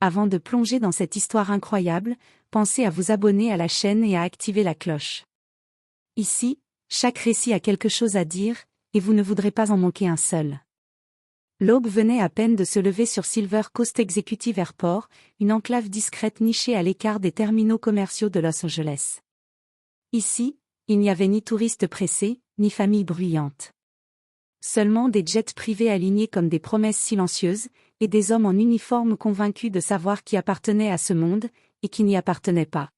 Avant de plonger dans cette histoire incroyable, pensez à vous abonner à la chaîne et à activer la cloche. Ici, chaque récit a quelque chose à dire, et vous ne voudrez pas en manquer un seul. L'aube venait à peine de se lever sur Silver Coast Executive Airport, une enclave discrète nichée à l'écart des terminaux commerciaux de Los Angeles. Ici, il n'y avait ni touristes pressés, ni familles bruyantes. Seulement des jets privés alignés comme des promesses silencieuses, et des hommes en uniforme convaincus de savoir qui appartenait à ce monde, et qui n'y appartenait pas.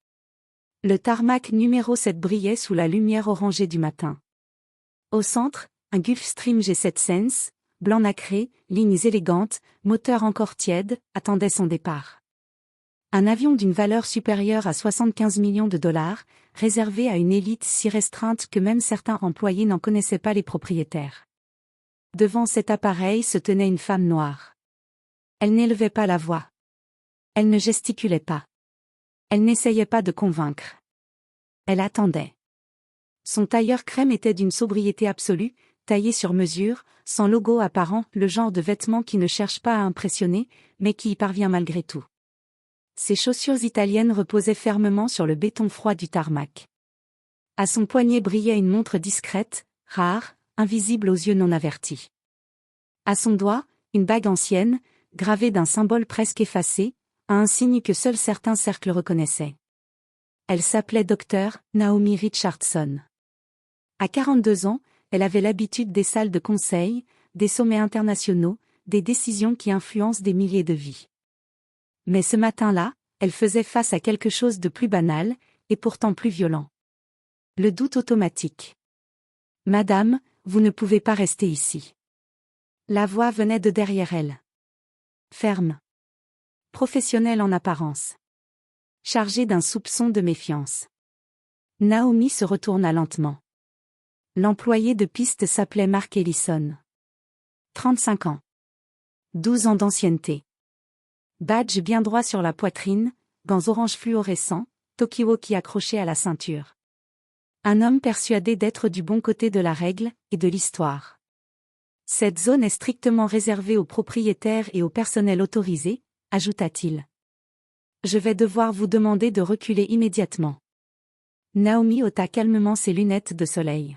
Le tarmac numéro 7 brillait sous la lumière orangée du matin. Au centre, un Gulfstream G7 Sense, blanc nacré, lignes élégantes, moteur encore tiède, attendait son départ. Un avion d'une valeur supérieure à 75 millions de dollars, réservé à une élite si restreinte que même certains employés n'en connaissaient pas les propriétaires. Devant cet appareil se tenait une femme noire. Elle n'élevait pas la voix. Elle ne gesticulait pas. Elle n'essayait pas de convaincre. Elle attendait. Son tailleur crème était d'une sobriété absolue, taillé sur mesure, sans logo apparent, le genre de vêtement qui ne cherche pas à impressionner, mais qui y parvient malgré tout. Ses chaussures italiennes reposaient fermement sur le béton froid du tarmac. À son poignet brillait une montre discrète, rare, invisible aux yeux non avertis. À son doigt, une bague ancienne, gravée d'un symbole presque effacé, un signe que seuls certains cercles reconnaissaient. Elle s'appelait Dr. Naomi Richardson. À 42 ans, elle avait l'habitude des salles de conseil, des sommets internationaux, des décisions qui influencent des milliers de vies. Mais ce matin-là, elle faisait face à quelque chose de plus banal, et pourtant plus violent. Le doute automatique. « Madame, vous ne pouvez pas rester ici. » La voix venait de derrière elle. Ferme. Professionnelle en apparence. Chargée d'un soupçon de méfiance. Naomi se retourna lentement. L'employé de piste s'appelait Mark Ellison. 35 ans. 12 ans d'ancienneté. Badge bien droit sur la poitrine, gants orange fluorescents, talkie-walkie accroché à la ceinture. Un homme persuadé d'être du bon côté de la règle et de l'histoire. Cette zone est strictement réservée aux propriétaires et au personnel autorisé, ajouta-t-il. Je vais devoir vous demander de reculer immédiatement. Naomi ôta calmement ses lunettes de soleil.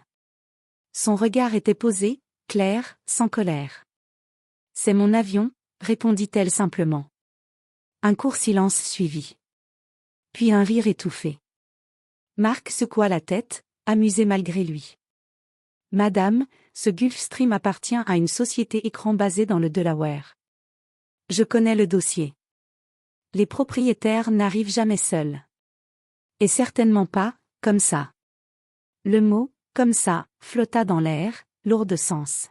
Son regard était posé, clair, sans colère. C'est mon avion, répondit-elle simplement. Un court silence suivit. Puis un rire étouffé. Mark secoua la tête, amusé malgré lui. Madame, ce Gulfstream appartient à une société écran basée dans le Delaware. Je connais le dossier. Les propriétaires n'arrivent jamais seuls. Et certainement pas, comme ça. Le mot, comme ça, flotta dans l'air, lourd de sens.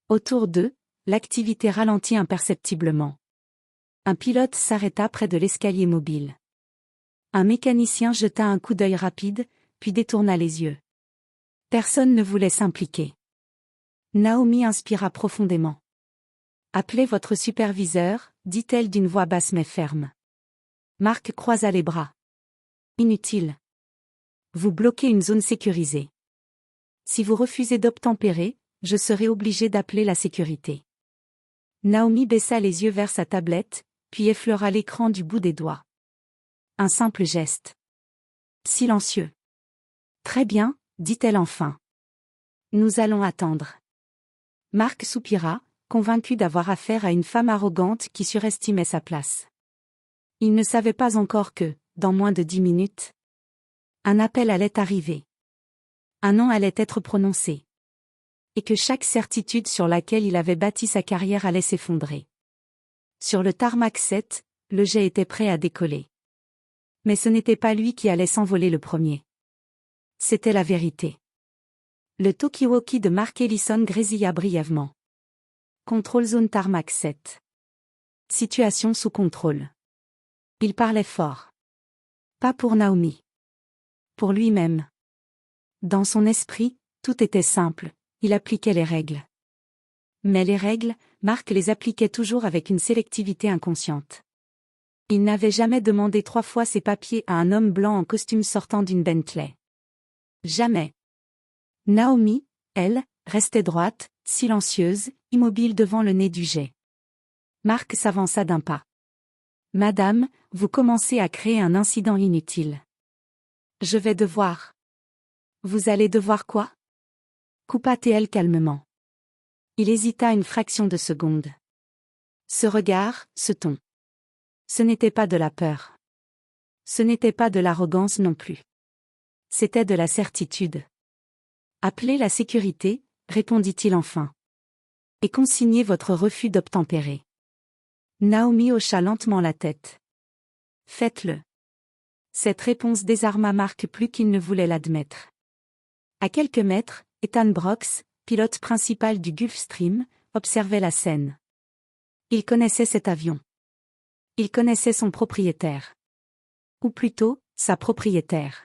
Autour d'eux, l'activité ralentit imperceptiblement. Un pilote s'arrêta près de l'escalier mobile. Un mécanicien jeta un coup d'œil rapide, puis détourna les yeux. Personne ne voulait s'impliquer. Naomi inspira profondément. Appelez votre superviseur, dit-elle d'une voix basse mais ferme. Mark croisa les bras. Inutile. Vous bloquez une zone sécurisée. Si vous refusez d'obtempérer, je serai obligé d'appeler la sécurité. Naomi baissa les yeux vers sa tablette, puis effleura l'écran du bout des doigts. Un simple geste. Silencieux. Très bien, dit-elle enfin. Nous allons attendre. Mark soupira, convaincu d'avoir affaire à une femme arrogante qui surestimait sa place. Il ne savait pas encore que, dans moins de 10 minutes, un appel allait arriver. Un nom allait être prononcé. Et que chaque certitude sur laquelle il avait bâti sa carrière allait s'effondrer. Sur le tarmac 7, le jet était prêt à décoller. Mais ce n'était pas lui qui allait s'envoler le premier. C'était la vérité. Le talkie-walkie de Mark Ellison grésilla brièvement. Contrôle zone tarmac 7. Situation sous contrôle. Il parlait fort. Pas pour Naomi. Pour lui-même. Dans son esprit, tout était simple, il appliquait les règles. Mais les règles, Mark les appliquait toujours avec une sélectivité inconsciente. Il n'avait jamais demandé 3 fois ses papiers à un homme blanc en costume sortant d'une Bentley. Jamais. Naomi, elle, restait droite, silencieuse, immobile devant le nez du jet. Mark s'avança d'un pas. Madame, vous commencez à créer un incident inutile. Je vais devoir. Vous allez devoir quoi? Coupa TL calmement. Il hésita une fraction de seconde. Ce regard, ce ton. Ce n'était pas de la peur. Ce n'était pas de l'arrogance non plus. C'était de la certitude. Appelez la sécurité, répondit-il enfin. Et consignez votre refus d'obtempérer. Naomi hocha lentement la tête. Faites-le. Cette réponse désarma Mark plus qu'il ne voulait l'admettre. À quelques mètres, Ethan Brooks, pilote principal du Gulfstream, observait la scène. Il connaissait cet avion. Il connaissait son propriétaire. Ou plutôt, sa propriétaire.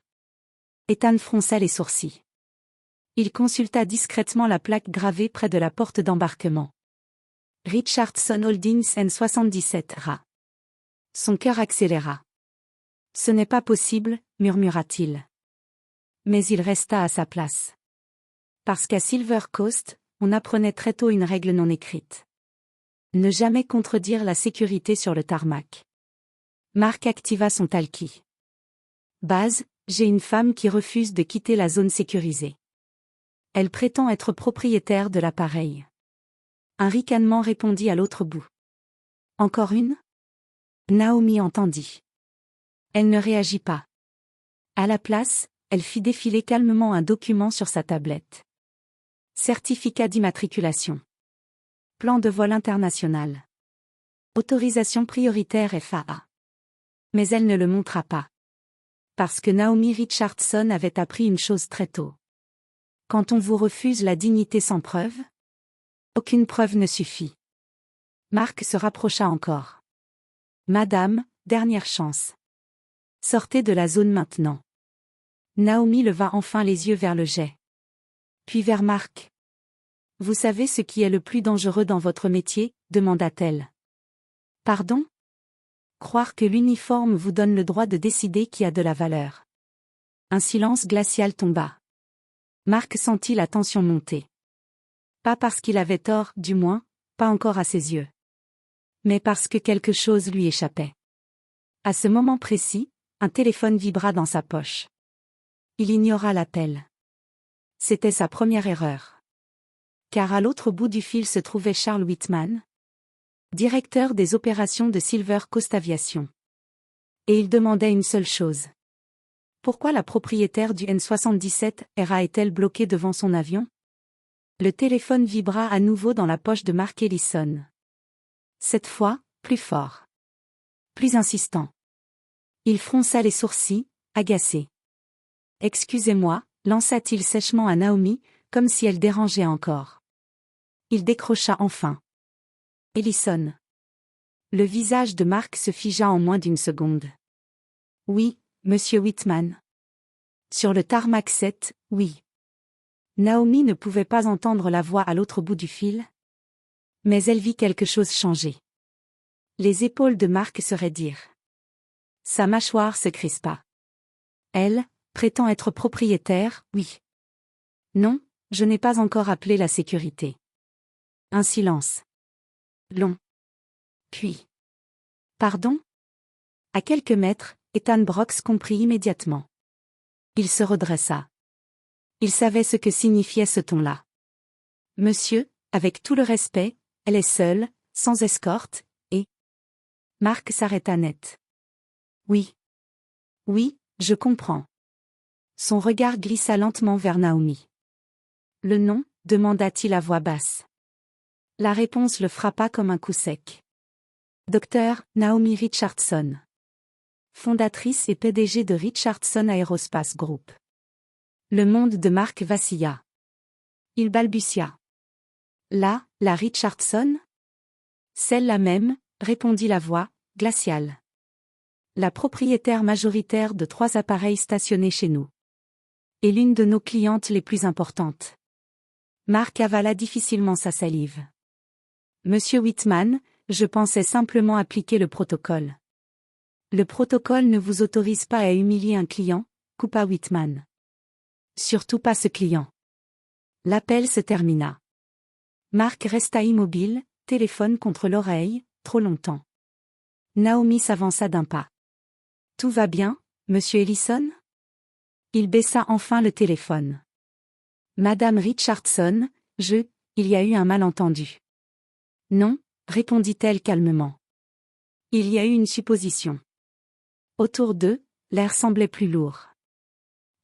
Ethan fronça les sourcils. Il consulta discrètement la plaque gravée près de la porte d'embarquement. Richardson Holdings N77 RA. Son cœur accéléra. Ce n'est pas possible, murmura-t-il. Mais il resta à sa place. Parce qu'à Silver Coast, on apprenait très tôt une règle non écrite. Ne jamais contredire la sécurité sur le tarmac. Mark activa son talkie. Base, j'ai une femme qui refuse de quitter la zone sécurisée. Elle prétend être propriétaire de l'appareil. Un ricanement répondit à l'autre bout. Encore une? Naomi entendit. Elle ne réagit pas. À la place, elle fit défiler calmement un document sur sa tablette. Certificat d'immatriculation. Plan de vol international. Autorisation prioritaire FAA. Mais elle ne le montra pas. Parce que Naomi Richardson avait appris une chose très tôt. Quand on vous refuse la dignité sans preuve, aucune preuve ne suffit. Mark se rapprocha encore. Madame, dernière chance. Sortez de la zone maintenant. Naomi leva enfin les yeux vers le jet. Puis vers Mark. Vous savez ce qui est le plus dangereux dans votre métier, demanda-t-elle. Pardon? Croire que l'uniforme vous donne le droit de décider qui a de la valeur. Un silence glacial tomba. Mark sentit la tension monter. Pas parce qu'il avait tort, du moins, pas encore à ses yeux. Mais parce que quelque chose lui échappait. À ce moment précis, un téléphone vibra dans sa poche. Il ignora l'appel. C'était sa première erreur. Car à l'autre bout du fil se trouvait Charles Whitman, directeur des opérations de Silver Coast Aviation. Et il demandait une seule chose. Pourquoi la propriétaire du N77 RA est-elle bloquée devant son avion? Le téléphone vibra à nouveau dans la poche de Mark Ellison. Cette fois, plus fort. Plus insistant. Il fronça les sourcils, agacé. Excusez-moi, lança-t-il sèchement à Naomi, comme si elle dérangeait encore. Il décrocha enfin. Ellison. Le visage de Mark se figea en moins d'une seconde. Oui, monsieur Whitman. Sur le tarmac 7, oui. Naomi ne pouvait pas entendre la voix à l'autre bout du fil. Mais elle vit quelque chose changer. Les épaules de Mark se raidirent. Sa mâchoire se crispa. Elle, prétend être propriétaire, oui. Non, je n'ai pas encore appelé la sécurité. Un silence. Long. Puis. Pardon? À quelques mètres, Ethan Brooks comprit immédiatement. Il se redressa. Il savait ce que signifiait ce ton-là. Monsieur, avec tout le respect, elle est seule, sans escorte, et... Mark s'arrêta net. Oui. Oui, je comprends. Son regard glissa lentement vers Naomi. Le nom, demanda-t-il à voix basse. La réponse le frappa comme un coup sec. Docteur Naomi Richardson. Fondatrice et PDG de Richardson Aerospace Group. Le monde de Mark vacilla. Il balbutia. Là, la Richardson? Celle-là même, répondit la voix, glaciale. La propriétaire majoritaire de 3 appareils stationnés chez nous. Et l'une de nos clientes les plus importantes. Mark avala difficilement sa salive. Monsieur Whitman, je pensais simplement appliquer le protocole. Le protocole ne vous autorise pas à humilier un client, coupa Whitman. Surtout pas ce client. L'appel se termina. Mark resta immobile, téléphone contre l'oreille, trop longtemps. Naomi s'avança d'un pas. Tout va bien, monsieur Ellison? Il baissa enfin le téléphone. Madame Richardson, il y a eu un malentendu. Non, répondit-elle calmement. Il y a eu une supposition. Autour d'eux, l'air semblait plus lourd.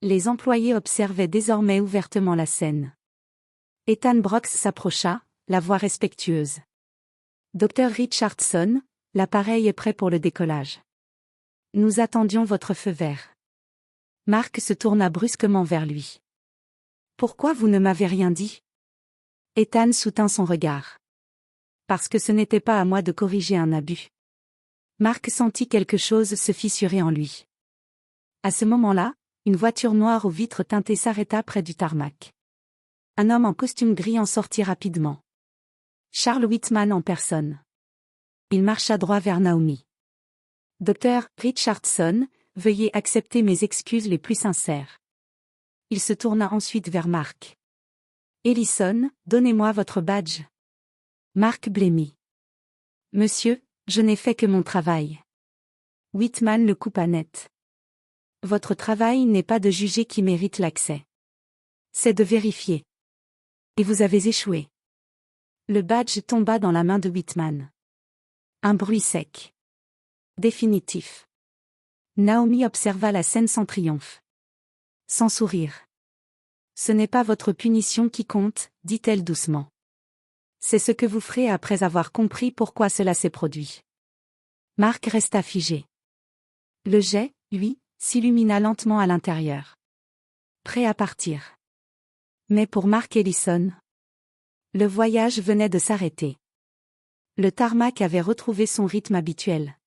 Les employés observaient désormais ouvertement la scène. Ethan Brooks s'approcha, la voix respectueuse. Dr Richardson, l'appareil est prêt pour le décollage. Nous attendions votre feu vert. Mark se tourna brusquement vers lui. Pourquoi vous ne m'avez rien dit? Ethan soutint son regard. Parce que ce n'était pas à moi de corriger un abus. Mark sentit quelque chose se fissurer en lui. À ce moment-là, une voiture noire aux vitres teintées s'arrêta près du tarmac. Un homme en costume gris en sortit rapidement. Charles Whitman en personne. Il marcha droit vers Naomi. Dr Richardson, veuillez accepter mes excuses les plus sincères. Il se tourna ensuite vers Mark. Ellison, donnez-moi votre badge. Mark blêmit. Monsieur, je n'ai fait que mon travail. Whitman le coupa net. Votre travail n'est pas de juger qui mérite l'accès. C'est de vérifier. Et vous avez échoué. Le badge tomba dans la main de Whitman. Un bruit sec. Définitif. Naomi observa la scène sans triomphe. Sans sourire. Ce n'est pas votre punition qui compte, dit-elle doucement. C'est ce que vous ferez après avoir compris pourquoi cela s'est produit. Mark resta figé. Le jet, lui, s'illumina lentement à l'intérieur. Prêt à partir. Mais pour Mark Ellison, le voyage venait de s'arrêter. Le tarmac avait retrouvé son rythme habituel.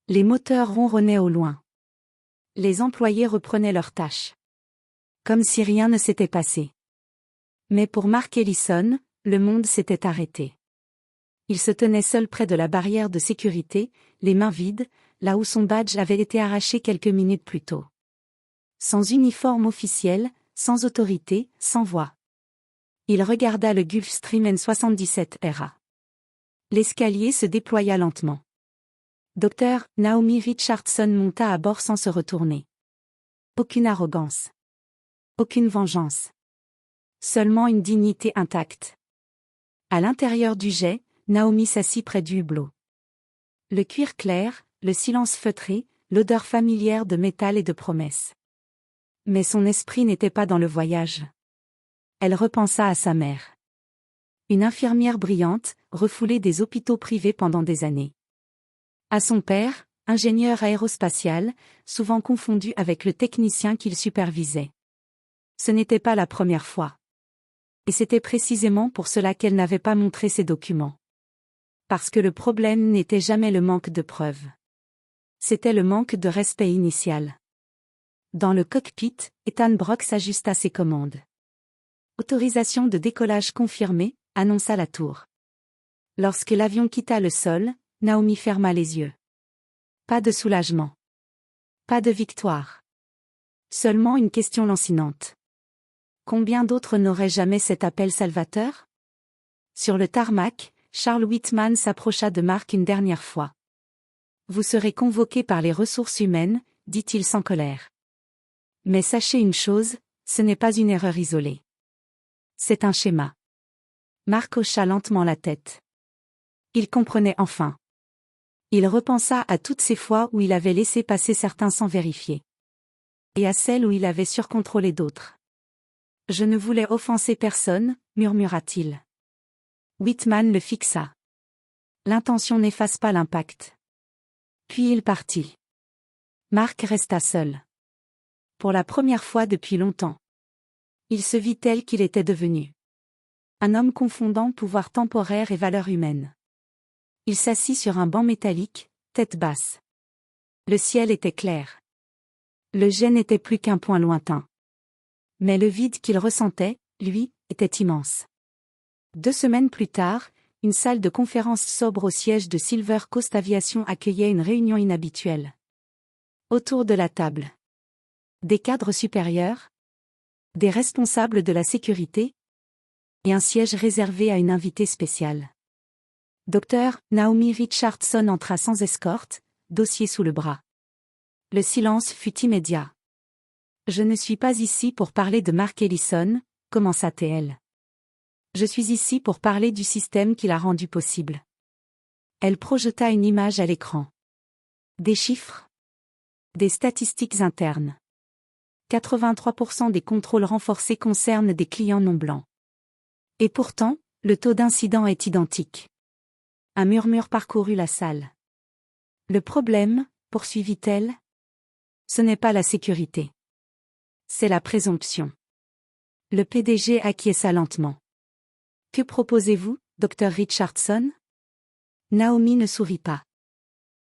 Les moteurs ronronnaient au loin. Les employés reprenaient leurs tâches. Comme si rien ne s'était passé. Mais pour Mark Ellison, le monde s'était arrêté. Il se tenait seul près de la barrière de sécurité, les mains vides, là où son badge avait été arraché quelques minutes plus tôt. Sans uniforme officiel, sans autorité, sans voix. Il regarda le Gulfstream N77RA. L'escalier se déploya lentement. Dr Naomi Richardson monta à bord sans se retourner. Aucune arrogance. Aucune vengeance. Seulement une dignité intacte. À l'intérieur du jet, Naomi s'assit près du hublot. Le cuir clair, le silence feutré, l'odeur familière de métal et de promesses. Mais son esprit n'était pas dans le voyage. Elle repensa à sa mère. Une infirmière brillante, refoulée des hôpitaux privés pendant des années. À son père, ingénieur aérospatial, souvent confondu avec le technicien qu'il supervisait. Ce n'était pas la première fois. Et c'était précisément pour cela qu'elle n'avait pas montré ses documents. Parce que le problème n'était jamais le manque de preuves. C'était le manque de respect initial. Dans le cockpit, Ethan Brooks ajusta ses commandes. Autorisation de décollage confirmée, annonça la tour. Lorsque l'avion quitta le sol, Naomi ferma les yeux. Pas de soulagement. Pas de victoire. Seulement une question lancinante. Combien d'autres n'auraient jamais cet appel salvateur? Sur le tarmac, Charles Whitman s'approcha de Mark une dernière fois. Vous serez convoqué par les ressources humaines, dit-il sans colère. Mais sachez une chose, ce n'est pas une erreur isolée. C'est un schéma. Mark hocha lentement la tête. Il comprenait enfin. Il repensa à toutes ces fois où il avait laissé passer certains sans vérifier. Et à celles où il avait surcontrôlé d'autres. Je ne voulais offenser personne, murmura-t-il. Whitman le fixa. L'intention n'efface pas l'impact. Puis il partit. Mark resta seul. Pour la première fois depuis longtemps. Il se vit tel qu'il était devenu. Un homme confondant pouvoir temporaire et valeur humaine. Il s'assit sur un banc métallique, tête basse. Le ciel était clair. Le jet n'était plus qu'un point lointain. Mais le vide qu'il ressentait, lui, était immense. 2 semaines plus tard, une salle de conférence sobre au siège de Silver Coast Aviation accueillait une réunion inhabituelle. Autour de la table. Des cadres supérieurs, des responsables de la sécurité, et un siège réservé à une invitée spéciale. Dr. Naomi Richardson entra sans escorte, dossier sous le bras. Le silence fut immédiat. Je ne suis pas ici pour parler de Mark Ellison, commença-t-elle. Je suis ici pour parler du système qui l'a rendu possible. Elle projeta une image à l'écran. Des chiffres. Des statistiques internes. 83% des contrôles renforcés concernent des clients non blancs. Et pourtant, le taux d'incident est identique. Un murmure parcourut la salle. Le problème, poursuivit-elle, ce n'est pas la sécurité. C'est la présomption. Le PDG acquiesça lentement. Que proposez-vous, Dr. Richardson? Naomi ne sourit pas.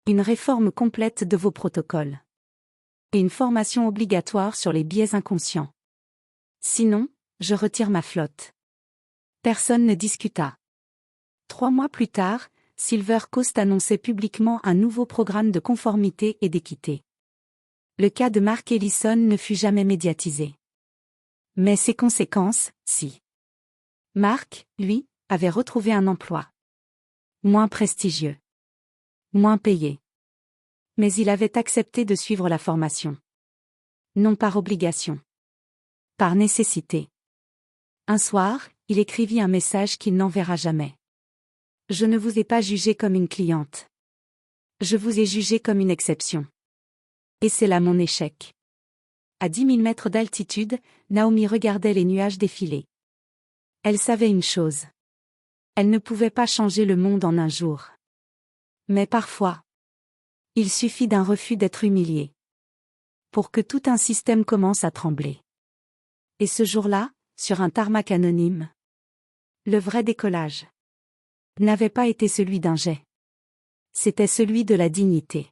Une réforme complète de vos protocoles. Et une formation obligatoire sur les biais inconscients. Sinon, je retire ma flotte. Personne ne discuta. 3 mois plus tard, Silver Coast annonçait publiquement un nouveau programme de conformité et d'équité. Le cas de Mark Ellison ne fut jamais médiatisé. Mais ses conséquences, si. Mark, lui, avait retrouvé un emploi. Moins prestigieux. Moins payé. Mais il avait accepté de suivre la formation. Non par obligation. Par nécessité. Un soir, il écrivit un message qu'il n'enverra jamais. Je ne vous ai pas jugé comme une cliente. Je vous ai jugé comme une exception. Et c'est là mon échec. À 10 000 mètres d'altitude, Naomi regardait les nuages défiler. Elle savait une chose. Elle ne pouvait pas changer le monde en un jour. Mais parfois, il suffit d'un refus d'être humilié pour que tout un système commence à trembler. Et ce jour-là, sur un tarmac anonyme, le vrai décollage n'avait pas été celui d'un jet. C'était celui de la dignité.